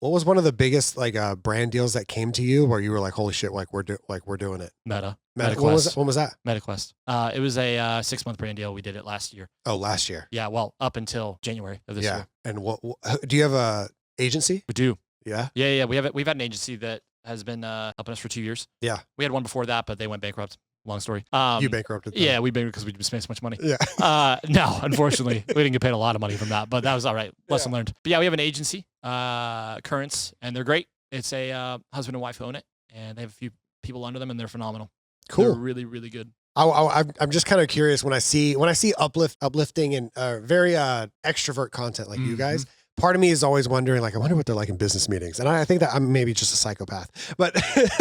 What was one of the biggest like brand deals that came to you where you were like, holy shit, like we're doing it? Meta. When was that? MetaQuest. It was a 6-month brand deal. We did it last year. Oh, last year. Yeah, well, up until January of this year. And what do you have a agency? We do. Yeah. Yeah. We've had an agency that has been helping us for 2 years. Yeah. We had one before that, but they went bankrupt. Long story. You bankrupted them. Yeah, we bankrupted because we just made so much money. Yeah. No, unfortunately, we didn't get paid a lot of money from that, but that was all right. Lesson learned. But yeah, we have an agency, Currents, and they're great. It's a husband and wife own it, and they have a few people under them, and they're phenomenal. Cool. They're really, really good. I'm just kind of curious when I see uplifting and very extrovert content like you guys. Part of me is always wondering, like, I wonder what they're like in business meetings, and I think that I'm maybe just a psychopath, but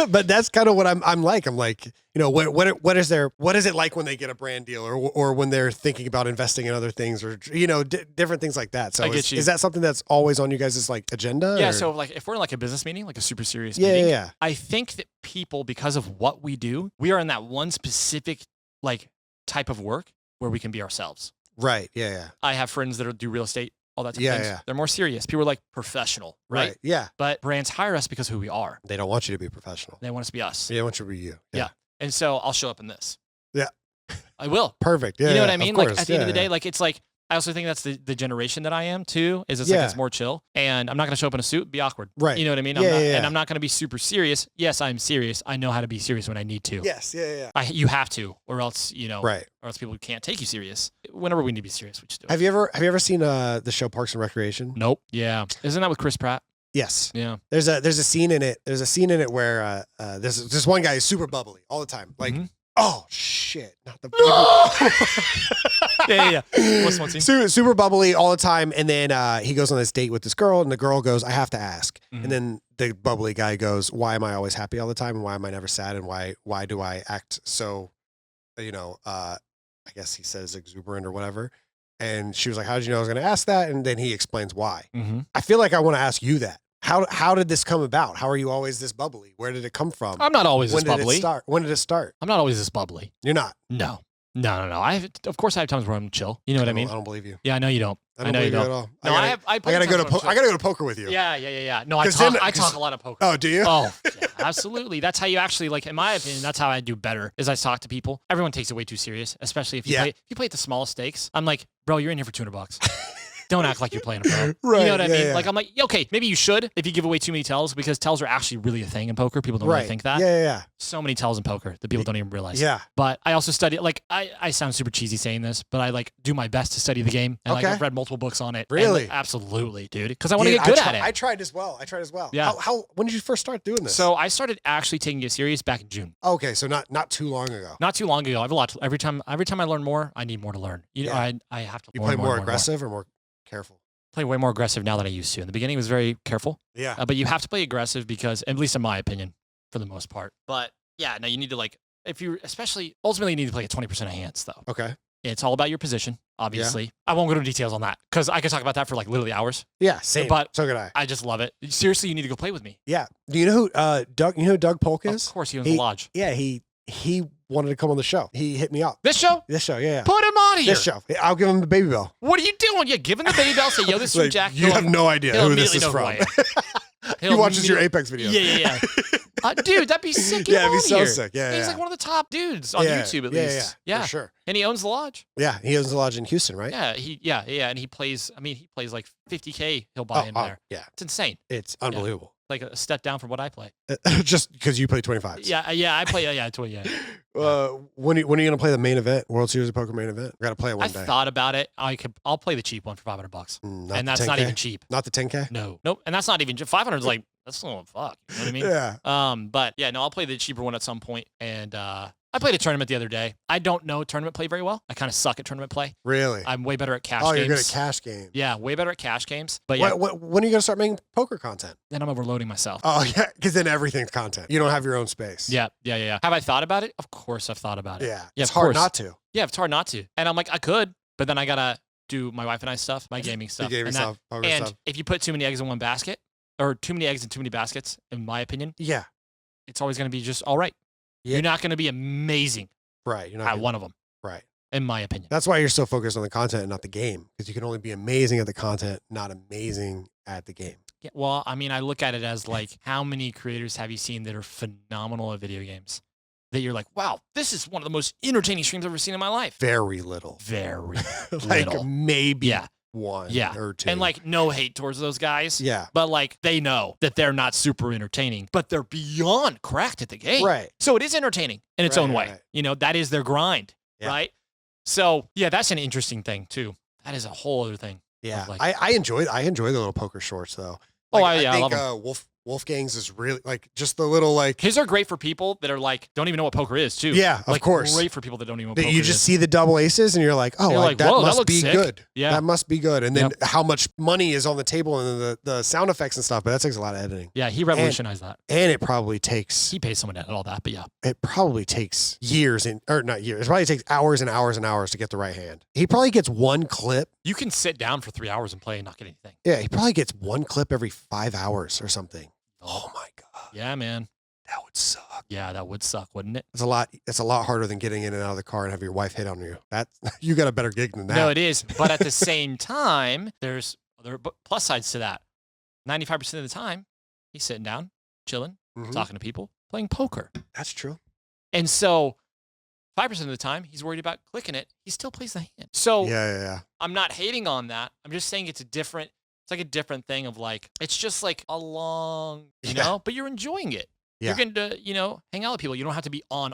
but that's kind of what I'm like. I'm like, what is it like when they get a brand deal, or when they're thinking about investing in other things, or different things like that. So is that something that's always on you guys' like agenda? Yeah. Or? So like if we're in like a business meeting, like a super serious meeting, yeah. I think that people, because of what we do, we are in that one specific like type of work where we can be ourselves. Right. Yeah. I have friends that do real estate. All that type of things. Yeah. They're more serious. People are like professional, right? Yeah. But brands hire us because of who we are. They don't want you to be professional. They want us to be us. They want you to be you. Yeah. And so I'll show up in this. Yeah. I will. Perfect. Yeah. You know what I mean? Like course. at the end of the day, like it's like, I also think that's the generation that I am too, is it's like it's more chill. And I'm not going to show up in a suit, be awkward. Right. You know what I mean? And I'm not going to be super serious. Yes, I'm serious. I know how to be serious when I need to. Yes. Yeah. You have to, or else, right. Or else people can't take you serious. Whenever we need to be serious, we just do it. Have you ever seen the show Parks and Recreation? Nope. Yeah. Isn't that with Chris Pratt? Yes. Yeah. There's a scene in it. There's a scene in it where there's this one guy is super bubbly all the time. Like, oh shit, not the yeah. What's one scene? Super bubbly all the time, and then he goes on this date with this girl, and the girl goes, "I have to ask," and then the bubbly guy goes, "Why am I always happy all the time, and why am I never sad, and why do I act so, I guess he says exuberant or whatever." And she was like, "How did you know I was going to ask that?" And then he explains why. I feel like I want to ask you that. How did this come about? How are you always this bubbly? Where did it come from? I'm not always this bubbly. When did it start? I'm not always this bubbly. You're not? No. Of course I have times where I'm chill. You know what I mean? I don't believe you. Yeah, I know you don't. I know you don't. At all. No, I gotta go to poker with you. Yeah. No, I talk a lot of poker. Oh, do you? Oh, yeah, absolutely. That's how you actually, like, in my opinion, that's how I do better, is I talk to people. Everyone takes it way too serious, especially if you play at the smallest stakes. I'm like, bro, you're in here for $200. Don't act like you're playing a pro. Right, you know what I mean? Yeah. Like, I'm like, okay, maybe you should if you give away too many tells, because tells are actually really a thing in poker. People don't really think that. Yeah. So many tells in poker that people don't even realize. Yeah. But I also study, like, I sound super cheesy saying this, but I like do my best to study the game. And like I've read multiple books on it. Really? And, like, absolutely, dude. Because I want to get good at it. I tried as well. Yeah. When did you first start doing this? So I started actually taking it serious back in June. Okay, so not too long ago. Not too long ago. I have a lot. Every time I learn more, I need more to learn. I have to. You play more aggressive or more careful? Play way more aggressive now than I used to. In the beginning, it was very careful. Yeah. But you have to play aggressive because, at least in my opinion, for the most part. But yeah, no, you need to ultimately you need to play at 20% of hands though. Okay. It's all about your position, obviously. Yeah. I won't go into details on that because I could talk about that for like literally hours. Yeah, same. But so could I. I just love it. Seriously, you need to go play with me. Yeah. Do you know who Doug? You know who Doug Polk is? Of course, he owns the lodge. Yeah, he wanted to come on the show. He hit me up. This show? Yeah. Put him on here. This show. I'll give him the baby bell. What are you doing? Yeah, give him the baby bell. Say, yo, this is from Jack. You have no idea who this is from. He watches your Apex videos. Yeah. Dude, that'd be sick. Yeah, it'd be so sick. Yeah, he's like one of the top dudes on YouTube, at least. Yeah, for sure. And he owns the lodge. Yeah, he owns the lodge in Houston, right? Yeah. And he plays. I mean, he plays like $50K. He'll buy in there. Yeah, it's insane. It's unbelievable. Like a step down from what I play. Just because you play 25s. Yeah, I play. Yeah, 20. Yeah. When are you gonna play the main event, World Series of Poker main event? We gotta play it one day. I thought about it. I'll play the cheap one for $500, and that's not even cheap. Not the 10K. Nope. And that's not even 500. Is like that's not fuck. You know what I mean? Yeah. But yeah, no, I'll play the cheaper one at some point. And I played a tournament the other day. I don't know tournament play very well. I kind of suck at tournament play. Really? I'm way better at cash games. Oh, you're good at cash games. Yeah, way better at cash games. But yeah. When are you gonna start making poker content? Then I'm overloading myself. Oh yeah, because then everything's content. You don't have your own space. Yeah. Have I thought about it? Of course I've thought about it. Yeah. It's hard not to. Yeah, it's hard not to. And I'm like, I could, but then I gotta do my wife and I stuff, my gaming stuff. Gaming stuff, poker and stuff. if you put too many eggs in one basket, or too many eggs in too many baskets, in my opinion, it's always gonna be just all right. Yeah. You're not gonna be amazing. Right. You're not at one of them. Right. In my opinion. That's why you're so focused on the content and not the game, because you can only be amazing at the content, not amazing at the game. Yeah, well, I mean, I look at it as like, how many creators have you seen that are phenomenal at video games? That you're like, wow, this is one of the most entertaining streams I've ever seen in my life. Very little. Very Like little. maybe one or two. And like no hate towards those guys. Yeah. But like they know that they're not super entertaining, but they're beyond cracked at the game. Right. So it is entertaining in its own way. Right. You know, that is their grind. Yeah. Right. So yeah, that's an interesting thing too. That is a whole other thing. Yeah. Like, I enjoy the little poker shorts though. Like, I love think Wolfgang's is really like just the little like his are great for people that are like don't even know what poker is too. Yeah, of course. Great for people that don't even know what poker is. You just see the double aces and you're like, oh, like, that must be good. Yeah. That must be good. And then how much money is on the table and the sound effects and stuff, but that takes a lot of editing. Yeah, he revolutionized that. And it probably takes he pays someone to edit all that, but yeah. It probably takes years or not years. It probably takes hours and hours and hours to get the right hand. He probably gets one clip. You can sit down for 3 hours and play and not get anything. Yeah, he probably gets one clip every 5 hours or something. Oh my God. Yeah, man. That would suck. Yeah, that would suck, wouldn't it? It's a lot harder than getting in and out of the car and have your wife hit on you. That you got a better gig than that. No, it is. But at the same time, there's other plus sides to that. 95% of the time, he's sitting down, chilling, talking to people, playing poker. That's true. And so 5% of the time, he's worried about clicking it. He still plays the hand. So yeah. I'm not hating on that. I'm just saying it's like a different thing of like, it's just like a long, you know, but you're enjoying it. Yeah. You're going to, you know, hang out with people. You don't have to be on.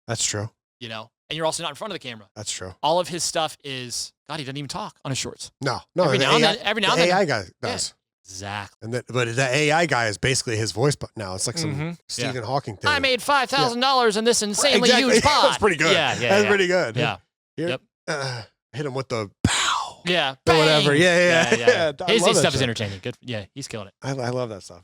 That's true. You know, and you're also not in front of the camera. That's true. All of his stuff is, God, he doesn't even talk on his shorts. No. Every now and then. The AI guy does. Yeah, exactly. But the AI guy is basically his voice, but now it's like some Stephen Hawking thing. I made $5,000 in this insanely huge pot. That's pretty good. Yeah. That's pretty good. Yeah. Hit him with the pow. Yeah. Or whatever. Yeah. His stuff is entertaining. Good. Yeah, he's killing it. I love that stuff.